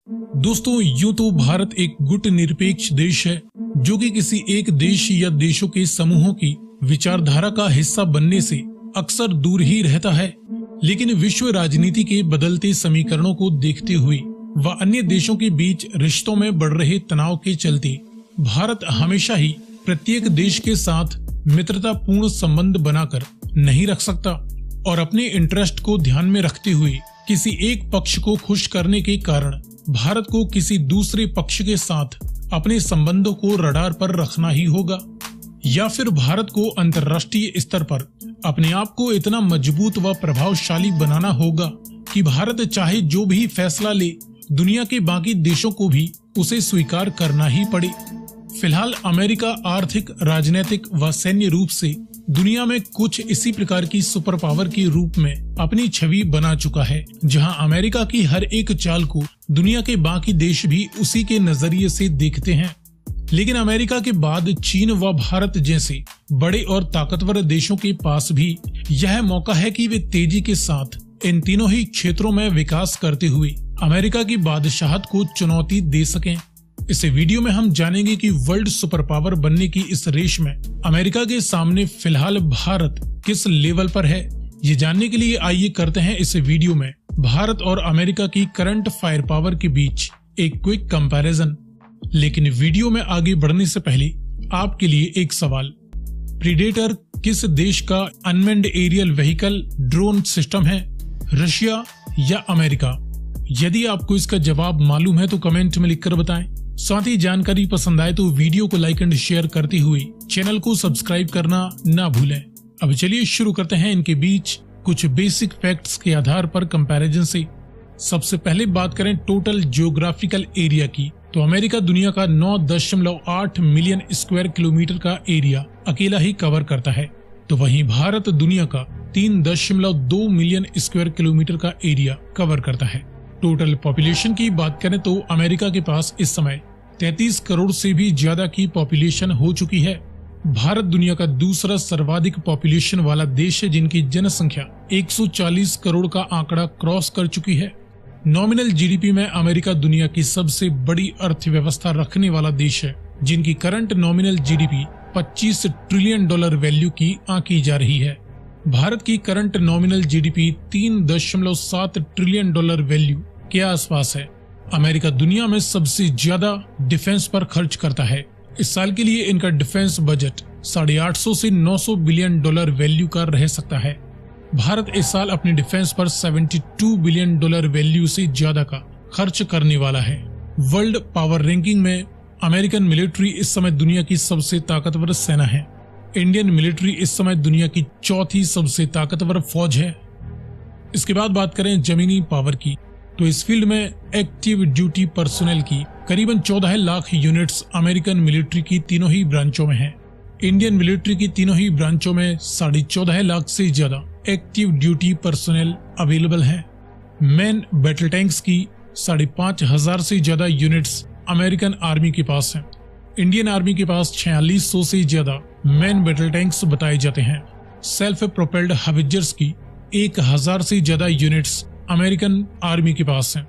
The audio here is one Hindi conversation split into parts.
दोस्तों, यूं तो भारत एक गुट निरपेक्ष देश है जो कि किसी एक देश या देशों के समूहों की विचारधारा का हिस्सा बनने से अक्सर दूर ही रहता है। लेकिन विश्व राजनीति के बदलते समीकरणों को देखते हुए व अन्य देशों के बीच रिश्तों में बढ़ रहे तनाव के चलते भारत हमेशा ही प्रत्येक देश के साथ मित्रतापूर्ण संबंध बनाकर नहीं रख सकता और अपने इंटरेस्ट को ध्यान में रखते हुए किसी एक पक्ष को खुश करने के कारण भारत को किसी दूसरे पक्ष के साथ अपने संबंधों को रडार पर रखना ही होगा, या फिर भारत को अंतर्राष्ट्रीय स्तर पर अपने आप को इतना मजबूत व प्रभावशाली बनाना होगा कि भारत चाहे जो भी फैसला ले दुनिया के बाकी देशों को भी उसे स्वीकार करना ही पड़े। फिलहाल अमेरिका आर्थिक, राजनीतिक व सैन्य रूप से दुनिया में कुछ इसी प्रकार की सुपर पावर के रूप में अपनी छवि बना चुका है, जहां अमेरिका की हर एक चाल को दुनिया के बाकी देश भी उसी के नजरिए से देखते हैं। लेकिन अमेरिका के बाद चीन व भारत जैसे बड़े और ताकतवर देशों के पास भी यह मौका है कि वे तेजी के साथ इन तीनों ही क्षेत्रों में विकास करते हुए अमेरिका की बादशाहत को चुनौती दे सकें। इस वीडियो में हम जानेंगे कि वर्ल्ड सुपर पावर बनने की इस रेस में अमेरिका के सामने फिलहाल भारत किस लेवल पर है। ये जानने के लिए आइए करते हैं इस वीडियो में भारत और अमेरिका की करंट फायर पावर के बीच एक क्विक कंपैरिजन। लेकिन वीडियो में आगे बढ़ने से पहले आपके लिए एक सवाल, प्रीडेटर किस देश का unmanned aerial vehicle drone system है, रशिया या अमेरिका? यदि आपको इसका जवाब मालूम है तो कमेंट में लिखकर बताएं। साथ ही जानकारी पसंद आए तो वीडियो को लाइक एंड शेयर करते हुए चैनल को सब्सक्राइब करना ना भूलें। अब चलिए शुरू करते हैं इनके बीच कुछ बेसिक फैक्ट्स के आधार पर कंपैरिजन से। सबसे पहले बात करें टोटल जियोग्राफिकल एरिया की, तो अमेरिका दुनिया का 9.8 मिलियन स्क्वायर किलोमीटर का एरिया अकेला ही कवर करता है, तो वहीं भारत दुनिया का 3.2 मिलियन स्क्वायर किलोमीटर का एरिया कवर करता है। टोटल पॉपुलेशन की बात करें तो अमेरिका के पास इस समय 33 करोड़ से भी ज्यादा की पॉपुलेशन हो चुकी है। भारत दुनिया का दूसरा सर्वाधिक पॉपुलेशन वाला देश है, जिनकी जनसंख्या 140 करोड़ का आंकड़ा क्रॉस कर चुकी है। नॉमिनल जीडीपी में अमेरिका दुनिया की सबसे बड़ी अर्थव्यवस्था रखने वाला देश है, जिनकी current nominal GDP $25 trillion value की आंकी जा रही है। भारत की current nominal GDP 3.7 trillion value के आसपास है। अमेरिका दुनिया में सबसे ज्यादा डिफेंस पर खर्च करता है। इस साल के लिए इनका डिफेंस बजट 850 से 900 बिलियन वैल्यू का रह सकता है। भारत इस साल अपने डिफेंस पर 72 बिलियन वैल्यू से ज्यादा का खर्च करने वाला है। वर्ल्ड पावर रैंकिंग में अमेरिकन मिलिट्री इस समय दुनिया की सबसे ताकतवर सेना है। इंडियन मिलिट्री इस समय दुनिया की चौथी सबसे ताकतवर फौज है। इसके बाद बात करें जमीनी पावर की, तो इस फील्ड में एक्टिव ड्यूटी पर्सोनेल की करीबन 14 लाख यूनिट्स अमेरिकन मिलिट्री की तीनों ही ब्रांचों में है। इंडियन मिलिट्री की तीनों ही ब्रांचों में 14.5 लाख से ज्यादा एक्टिव ड्यूटी पर्सोनेल अवेलेबल है। मेन बैटल टैंक्स की 5,500 से ज्यादा यूनिट्स अमेरिकन आर्मी के पास है। इंडियन आर्मी के पास 4600 से ज्यादा मेन बैटल टैंक्स बताए जाते हैं। सेल्फ प्रोपेल्ड हाविजर्स की 1000 से ज्यादा यूनिट्स अमेरिकन आर्मी के पास हैं।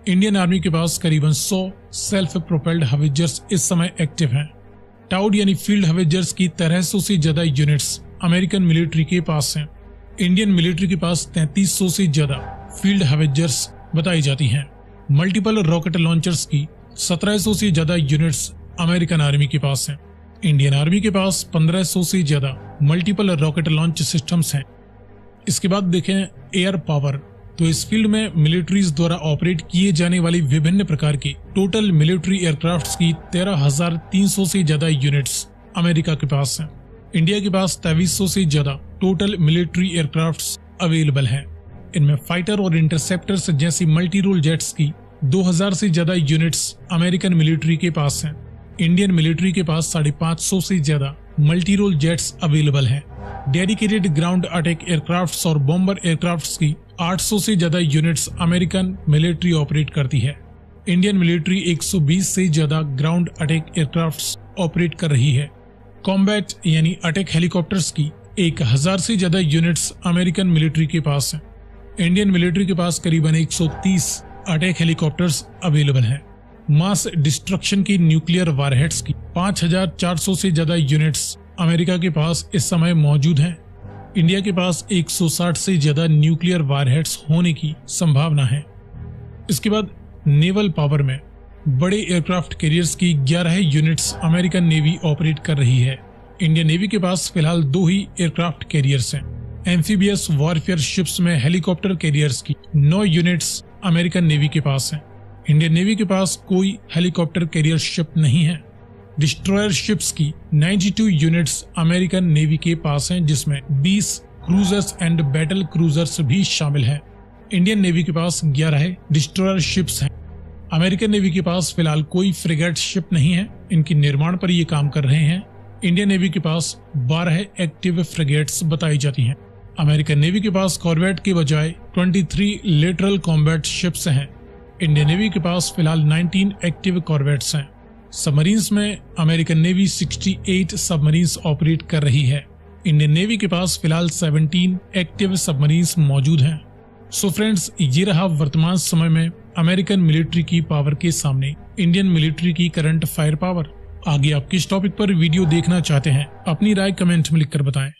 इंडियन आर्मी के पास करीबन 100 सेल्फ प्रोपेल्ड हाविजर्स इस समय एक्टिव हैं। टाउड यानी फील्ड हाविजर्स की 1300 से ज्यादा यूनिट्स अमेरिकन मिलिट्री के पास हैं। इंडियन मिलिट्री के पास 3300 से ज्यादा फील्ड हाविजर्स बताई जाती हैं। मल्टीपल रॉकेट लॉन्चर्स की 1700 से ज्यादा यूनिट्स अमेरिकन आर्मी के पास हैं। इंडियन आर्मी के पास 1500 से ज्यादा मल्टीपल रॉकेट लॉन्च सिस्टम्स हैं। इसके बाद देखें एयर पावर, तो इस फील्ड में मिलिट्रीज द्वारा ऑपरेट किए जाने वाली विभिन्न प्रकार के टोटल मिलिट्री एयरक्राफ्ट्स की 13,300 से ज्यादा यूनिट्स अमेरिका के पास हैं। इंडिया के पास 2300 से ज्यादा टोटल मिलिट्री एयरक्राफ्ट्स अवेलेबल हैं। इनमें फाइटर और इंटरसेप्टर्स जैसी मल्टी रोल जेट्स की 2000 से ज्यादा यूनिट्स अमेरिकन मिलिट्री के पास हैं। इंडियन मिलिट्री के पास 550 से ज्यादा मल्टी रोल जेट्स अवेलेबल हैं। डेडिकेटेड ग्राउंड अटैक एयरक्राफ्ट्स और बॉम्बर एयरक्राफ्ट्स की 800 से ज्यादा यूनिट्स अमेरिकन मिलिट्री ऑपरेट करती है। इंडियन मिलिट्री 120 से ज्यादा ग्राउंड अटैक एयरक्राफ्ट्स ऑपरेट कर रही है। कॉम्बैट यानी अटैक हेलीकॉप्टर्स की 1000 से ज्यादा यूनिट्स अमेरिकन मिलिट्री के पास हैं। इंडियन मिलिट्री के पास करीबन 130 अटैक हेलीकॉप्टर्स अवेलेबल हैं। मास डिस्ट्रक्शन की न्यूक्लियर वारहेड्स की 5400 से ज्यादा यूनिट्स अमेरिका के पास इस समय मौजूद हैं। इंडिया के पास 160 से ज्यादा न्यूक्लियर वारहेड्स होने की संभावना है। इसके बाद नेवल पावर में बड़े एयरक्राफ्ट कैरियर्स की 11 यूनिट्स अमेरिकन नेवी ऑपरेट कर रही है। इंडियन नेवी के पास फिलहाल 2 ही एयरक्राफ्ट कैरियर्स हैं। एम्फीबियस वॉरफेयर शिप्स में हेलीकॉप्टर कैरियर्स की 9 यूनिट्स अमेरिकन नेवी के पास हैं। इंडियन नेवी के पास कोई हेलीकॉप्टर कैरियर शिप नहीं है। डिस्ट्रॉयर शिप्स की 92 यूनिट्स अमेरिकन नेवी के पास हैं, जिसमें 20 क्रूजर्स एंड बैटल क्रूजर्स भी शामिल हैं। इंडियन नेवी के पास 11 डिस्ट्रॉयर शिप्स हैं। अमेरिकन नेवी के पास फिलहाल कोई फ्रिगेट शिप नहीं है। इनकी निर्माण पर ये काम कर रहे हैं। इंडियन नेवी के पास 12 एक्टिव फ्रिगेट्स बताई जाती हैं। अमेरिकन नेवी के पास कॉर्वेट के बजाय 23 लेटरल कॉम्बैट शिप्स हैं। इंडियन नेवी के पास फिलहाल 19 एक्टिव कॉर्वेट्स हैं। सबमरीन्स में अमेरिकन नेवी 68 सबमरीन्स ऑपरेट कर रही है। इंडियन नेवी के पास फिलहाल 17 एक्टिव सबमरीन्स मौजूद हैं। सो फ्रेंड्स, ये रहा वर्तमान समय में अमेरिकन मिलिट्री की पावर के सामने इंडियन मिलिट्री की करंट फायर पावर। आगे आप किस टॉपिक पर वीडियो देखना चाहते हैं, अपनी राय कमेंट में लिखकर बताएं।